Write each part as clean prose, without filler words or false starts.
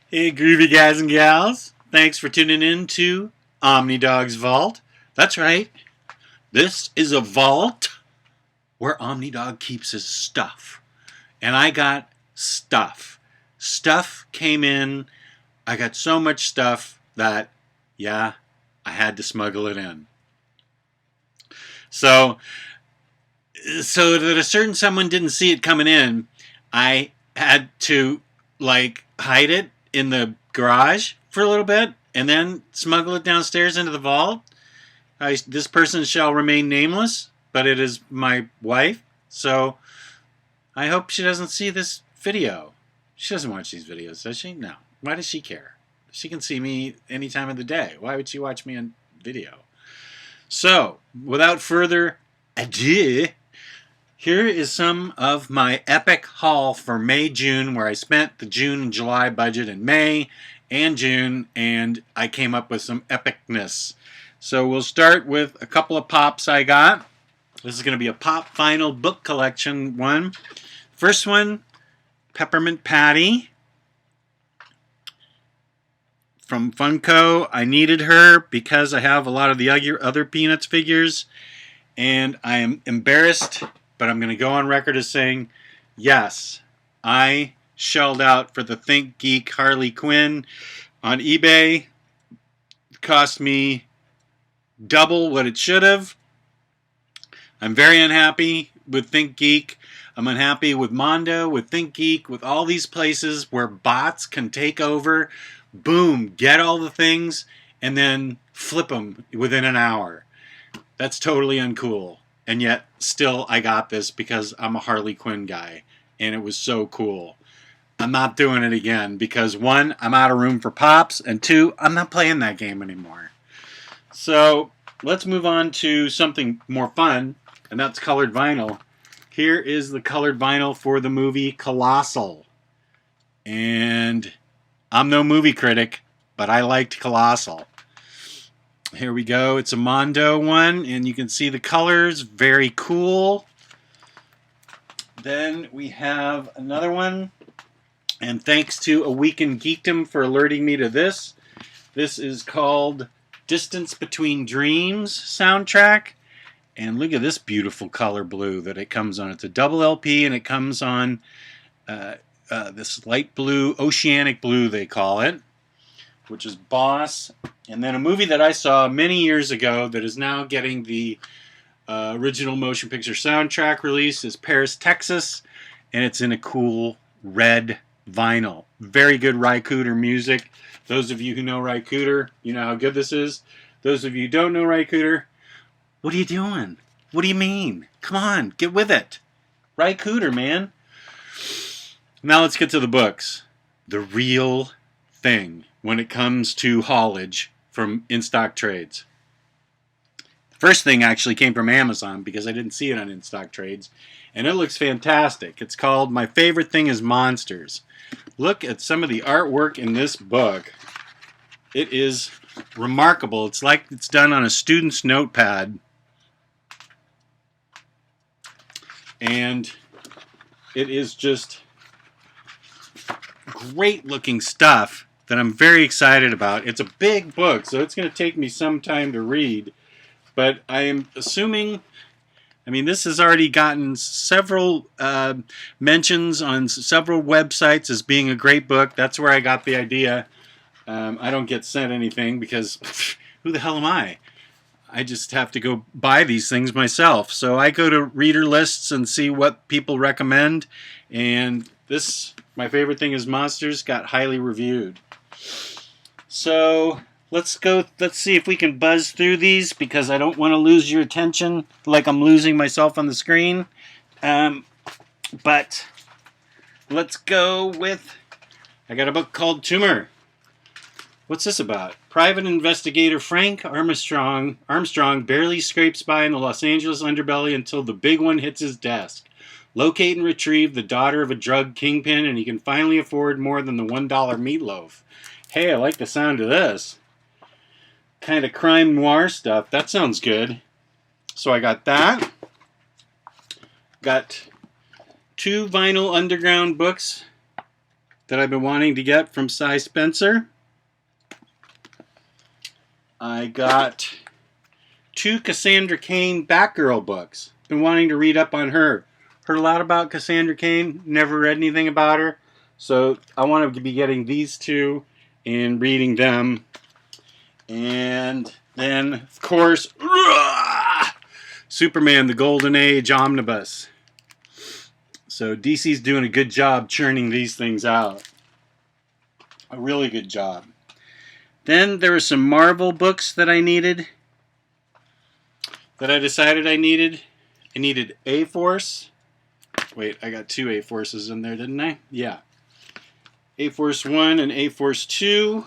Hey, groovy guys and gals. Thanks for tuning in to OmniDog's Vault. That's right. This is a vault where OmniDog keeps his stuff. And I got stuff. Stuff came in. I got so much stuff that, I had to smuggle it in. So that a certain someone didn't see it coming in, I had to, hide it in the garage for a little bit and then smuggle it downstairs into the vault. This person shall remain nameless, but it is my wife, so I hope she doesn't see this video. She doesn't watch these videos, does she? No. Why does she care? She can see me any time of the day. Why would she watch me on video? So, without further ado, here is some of my epic haul for May-June, where I spent the June and July budget in May and June, and I came up with some epicness. So we'll start with a couple of pops I got. This is going to be a pop vinyl book collection one. First one, Peppermint Patty from Funko. I needed her because I have a lot of the other Peanuts figures, and I am embarrassed, but I'm going to go on record as saying, yes, I shelled out for the Think Geek Harley Quinn on eBay. It cost me double what it should have. I'm very unhappy with Think Geek. I'm unhappy with Mondo, with Think Geek, with all these places where bots can take over, boom, get all the things, and then flip them within an hour. That's totally uncool. And yet, still, I got this because I'm a Harley Quinn guy, and it was so cool. I'm not doing it again because, one, I'm out of room for pops, and two, I'm not playing that game anymore. So, let's move on to something more fun, and that's colored vinyl. Here is the colored vinyl for the movie Colossal. And I'm no movie critic, but I liked Colossal. Here we go. It's a Mondo one, and you can see the colors. Very cool. Then we have another one, and thanks to A Week in Geekdom for alerting me to this. This is called Distance Between Dreams soundtrack, and look at this beautiful color blue that it comes on. It's a double LP, and it comes on this light blue, oceanic blue they call it, which is Boss. And then a movie that I saw many years ago that is now getting the original motion picture soundtrack release is Paris, Texas, and it's in a cool red vinyl. Very good Ry Cooder music. Those of you who know Ry Cooder, you know how good this is. Those of you who don't know Ry Cooder, what are you doing? What do you mean? Come on, get with it. Ry Cooder, man. Now let's get to the books. The real thing when it comes to haulage from in-stock trades. The first thing actually came from Amazon because I didn't see it on in-stock trades, and it looks fantastic. It's called My Favorite Thing is Monsters. Look at some of the artwork in this book. It is remarkable. It's like it's done on a student's notepad, and it is just great looking stuff that I'm very excited about. It's a big book, so it's going to take me some time to read. But I am assuming, this has already gotten several mentions on several websites as being a great book. That's where I got the idea. I don't get sent anything because who the hell am I? I just have to go buy these things myself. So I go to reader lists and see what people recommend. And this, My Favorite Thing is Monsters, got highly reviewed. So let's see if we can buzz through these because I don't want to lose your attention like I'm losing myself on the screen. But let's go with, I got a book called Tumor. What's this about? Private investigator Frank Armstrong barely scrapes by in the Los Angeles underbelly until the big one hits his desk. Locate and retrieve the daughter of a drug kingpin, and he can finally afford more than the $1 meatloaf. Hey, I like the sound of this. Kind of crime noir stuff. That sounds good. So I got that. Got two vinyl underground books that I've been wanting to get from Cy Spencer. I got 2 Cassandra Cain Batgirl books. Been wanting to read up on her. Heard a lot about Cassandra Cain. Never read anything about her. So I want to be getting these 2 and reading them. And then, of course, Superman, the Golden Age Omnibus. So DC's doing a good job churning these things out. A really good job. Then there were some Marvel books that I needed. That I decided I needed. I needed A-Force. Wait, I got 2 A-Forces in there, didn't I? Yeah. A-Force 1 and A-Force 2.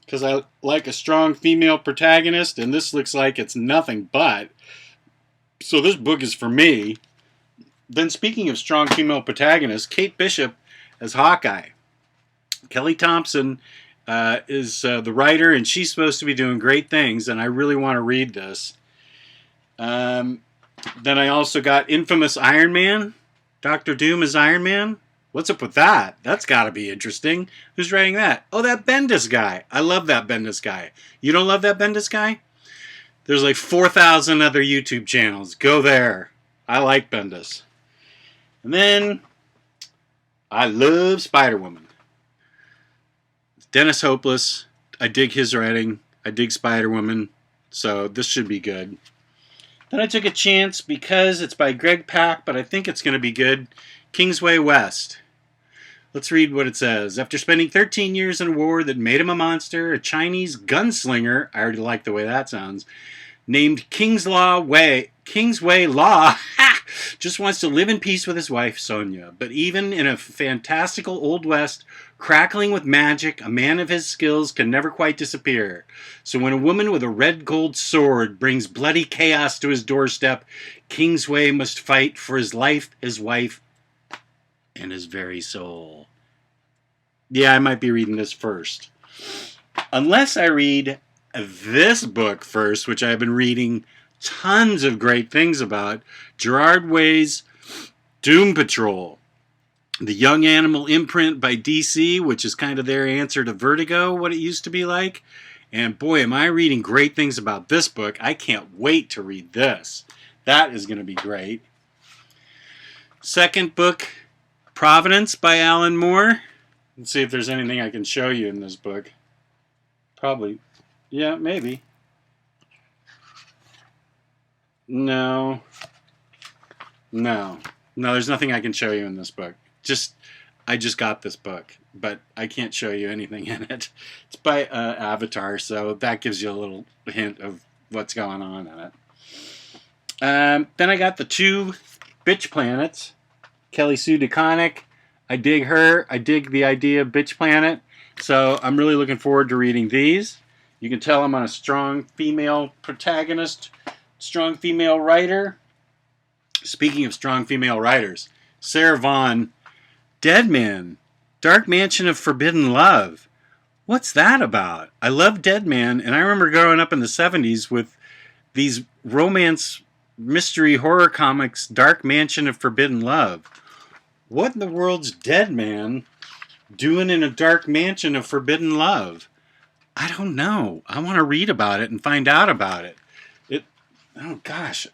Because I like a strong female protagonist, and this looks like it's nothing but. So this book is for me. Then speaking of strong female protagonists, Kate Bishop as Hawkeye. Kelly Thompson is the writer, and she's supposed to be doing great things, and I really want to read this. Then I also got Infamous Iron Man. Dr. Doom as Iron Man. What's up with that? That's got to be interesting. Who's writing that? Oh, that Bendis guy. I love that Bendis guy. You don't love that Bendis guy? There's like 4,000 other YouTube channels. Go there. I like Bendis. And then I love Spider-Woman. Dennis Hopeless. I dig his writing. I dig Spider-Woman. So this should be good. Then I took a chance because it's by Greg Pak, but I think it's going to be good. Kingsway West. Let's read what it says. After spending 13 years in a war that made him a monster, a Chinese gunslinger, I already like the way that sounds, named Kingsway Law, just wants to live in peace with his wife, Sonia. But even in a fantastical Old West, crackling with magic, a man of his skills can never quite disappear. So when a woman with a red gold sword brings bloody chaos to his doorstep, Kingsway must fight for his life, his wife, and his very soul. Yeah, I might be reading this first. Unless I read this book first, which I've been reading tons of great things about, Gerard Way's Doom Patrol. The Young Animal imprint by DC, which is kind of their answer to Vertigo, what it used to be like. And boy, am I reading great things about this book. I can't wait to read this. That is going to be great. Second book, Providence by Alan Moore. Let's see if there's anything I can show you in this book. Probably. Yeah, maybe. No, there's nothing I can show you in this book. I just got this book, but I can't show you anything in it. It's by Avatar, so that gives you a little hint of what's going on in it. Then I got the 2 Bitch Planets. Kelly Sue DeConnick. I dig her. I dig the idea of Bitch Planet. So I'm really looking forward to reading these. You can tell I'm on a strong female protagonist, strong female writer. Speaking of strong female writers, Sarah Vaughn, Dead Man, Dark Mansion of Forbidden Love. What's that about? I love Dead Man, and I remember growing up in the 70s with these romance mystery horror comics, Dark Mansion of Forbidden Love. What in the world's Dead Man doing in a Dark Mansion of Forbidden Love? I don't know. I want to read about it and find out about it. Oh gosh,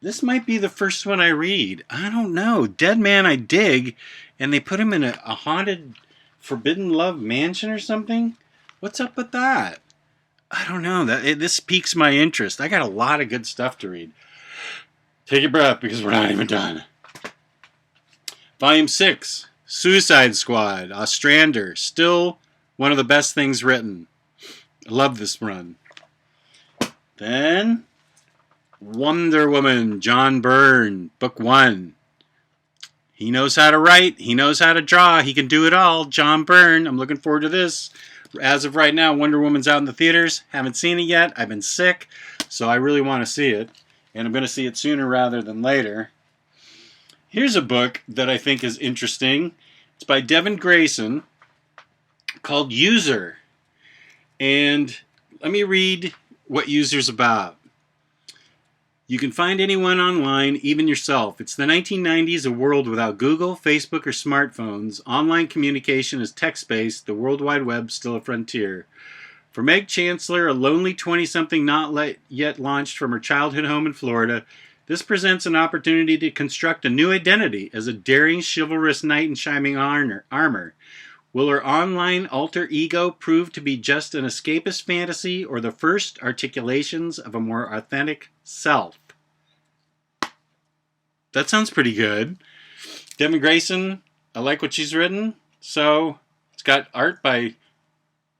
this might be the first one I read. I don't know. Dead Man I dig, and they put him in a haunted Forbidden Love mansion or something? What's up with that? I don't know. This piques my interest. I got a lot of good stuff to read. Take a breath because we're not even done. Volume 6, Suicide Squad, Ostrander. Still one of the best things written. I love this run. Then Wonder Woman, John Byrne, Book 1. He knows how to write. He knows how to draw. He can do it all. John Byrne. I'm looking forward to this. As of right now, Wonder Woman's out in the theaters. Haven't seen it yet. I've been sick, so I really want to see it. And I'm going to see it sooner rather than later. Here's a book that I think is interesting. It's by Devin Grayson called User. And let me read what User's about. You can find anyone online, even yourself. It's the 1990s, a world without Google, Facebook, or smartphones. Online communication is text-based, the World Wide Web still a frontier. For Meg Chancellor, a lonely 20-something not yet launched from her childhood home in Florida, this presents an opportunity to construct a new identity as a daring, chivalrous knight in shining armor. Will her online alter ego prove to be just an escapist fantasy or the first articulations of a more authentic self? That sounds pretty good. Devin Grayson, I like what she's written. So, it's got art by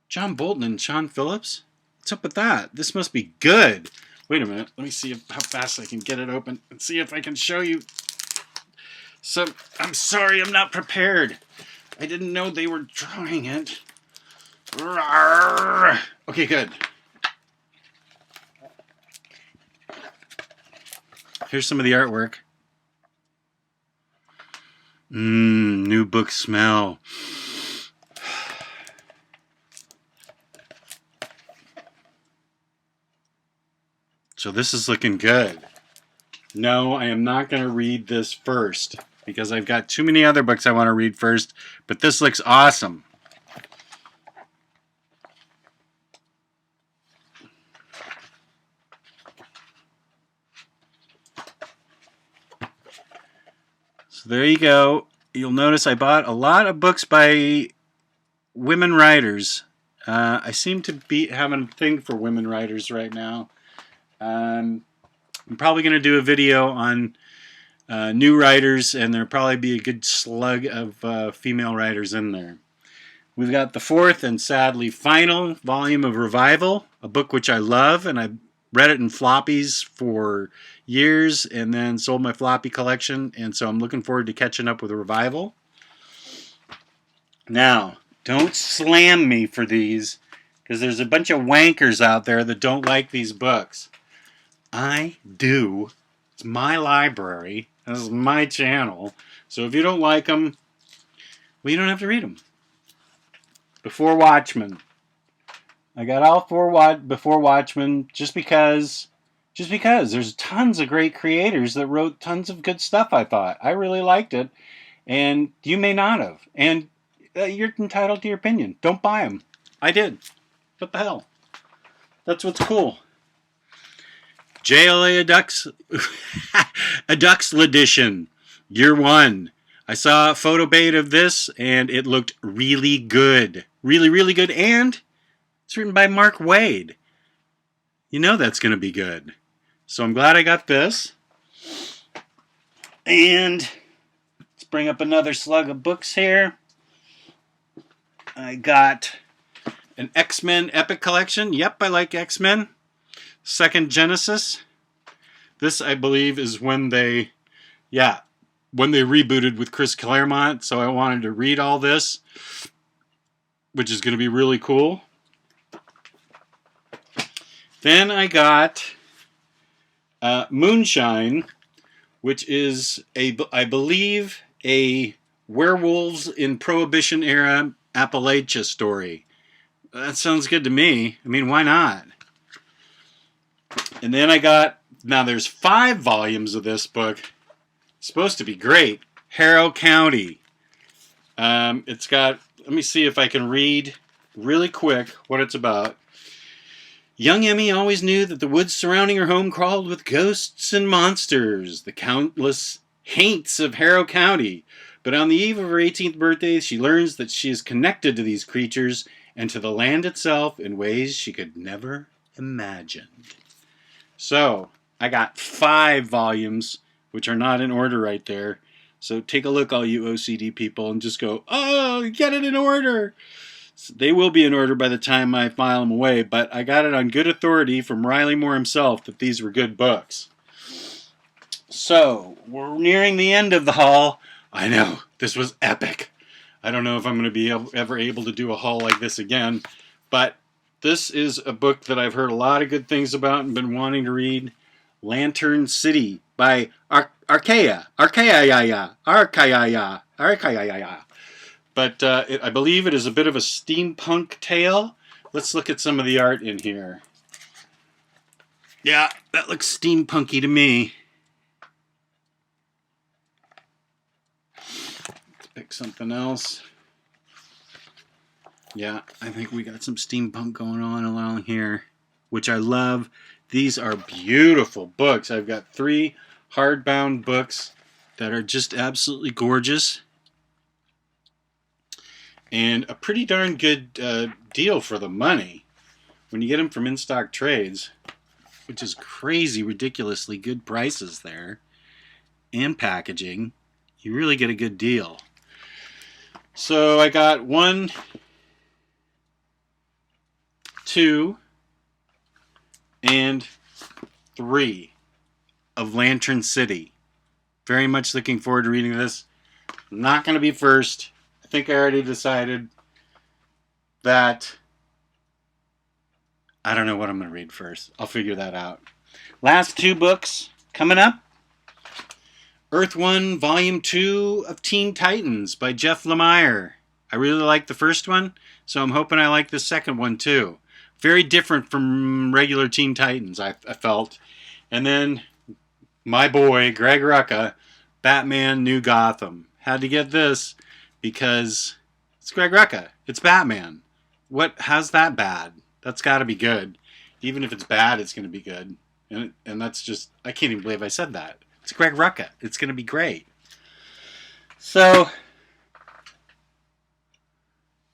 John Bolton and Sean Phillips. What's up with that? This must be good. Wait a minute. Let me see how fast I can get it open and see if I can show you. So, I'm sorry, I'm not prepared. I didn't know they were drawing it. Okay, good. Here's some of the artwork. New book smell. So this is looking good. No, I am not going to read this first because I've got too many other books I want to read first, but this looks awesome. So there you go. You'll notice I bought a lot of books by women writers. I seem to be having a thing for women writers right now. I'm probably going to do a video on new writers, and there'll probably be a good slug of female writers in there. We've got the fourth and sadly final volume of Revival, a book which I love, and I read it in floppies for years and then sold my floppy collection, and so I'm looking forward to catching up with Revival. Now, don't slam me for these, because there's a bunch of wankers out there that don't like these books. I do. It's my library. This is my channel. So if you don't like them, well, you don't have to read them. Before Watchmen. I got all four Before Watchmen just because there's tons of great creators that wrote tons of good stuff, I thought. I really liked it, and you may not have. And you're entitled to your opinion. Don't buy them. I did. What the hell? That's what's cool. JLA Aduxl Edition, Year 1. I saw a photo bait of this, and it looked really good. Really, really good, and it's written by Mark Waid. You know that's going to be good. So I'm glad I got this. And let's bring up another slug of books here. I got an X-Men Epic Collection. Yep, I like X-Men. Second Genesis. This, I believe, is when they rebooted with Chris Claremont, so I wanted to read all this, which is going to be really cool. Then I got Moonshine, which is, I believe, a werewolves in Prohibition era Appalachia story. That sounds good to me. I mean, why not? And then I got, now there's 5 volumes of this book. It's supposed to be great. Harrow County. It's got, let me see if I can read really quick what it's about. Young Emmy always knew that the woods surrounding her home crawled with ghosts and monsters, the countless haints of Harrow County. But on the eve of her 18th birthday, she learns that she is connected to these creatures and to the land itself in ways she could never imagine. So, I got 5 volumes, which are not in order right there. So take a look, all you OCD people, and just go, oh, get it in order. So they will be in order by the time I file them away, but I got it on good authority from Riley Moore himself that these were good books. So, we're nearing the end of the haul. I know, this was epic. I don't know if I'm going to be ever able to do a haul like this again, but this is a book that I've heard a lot of good things about and been wanting to read. Lantern City by Archaea. But I believe it is a bit of a steampunk tale. Let's look at some of the art in here. Yeah, that looks steampunky to me. Let's pick something else. Yeah, I think we got some steampunk going on along here, which I love. These are beautiful books. I've got 3 hardbound books that are just absolutely gorgeous. And a pretty darn good deal for the money when you get them from in-stock trades, which is crazy, ridiculously good prices there. And packaging. You really get a good deal. So I got 1, 2, and 3 of Lantern City. Very much looking forward to reading this. Not going to be first. I think I already decided that I don't know what I'm going to read first. I'll figure that out. Last 2 books coming up. Earth 1 Volume 2 of Teen Titans by Jeff Lemire. I really like the first one, so I'm hoping I like the second one too. Very different from regular Teen Titans, I felt. And then my boy, Greg Rucka, Batman New Gotham. Had to get this because it's Greg Rucka. It's Batman. How's that bad? That's got to be good. Even if it's bad, it's going to be good. And that's just, I can't even believe I said that. It's Greg Rucka. It's going to be great. So,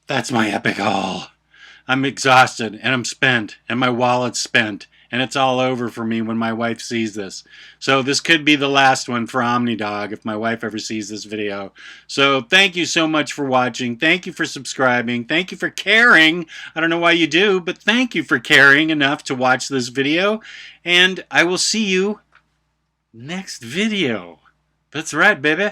that's my epic haul. I'm exhausted, and I'm spent, and my wallet's spent, and it's all over for me when my wife sees this. So this could be the last one for OmniDog if my wife ever sees this video. So thank you so much for watching. Thank you for subscribing. Thank you for caring. I don't know why you do, but thank you for caring enough to watch this video. And I will see you next video. That's right, baby.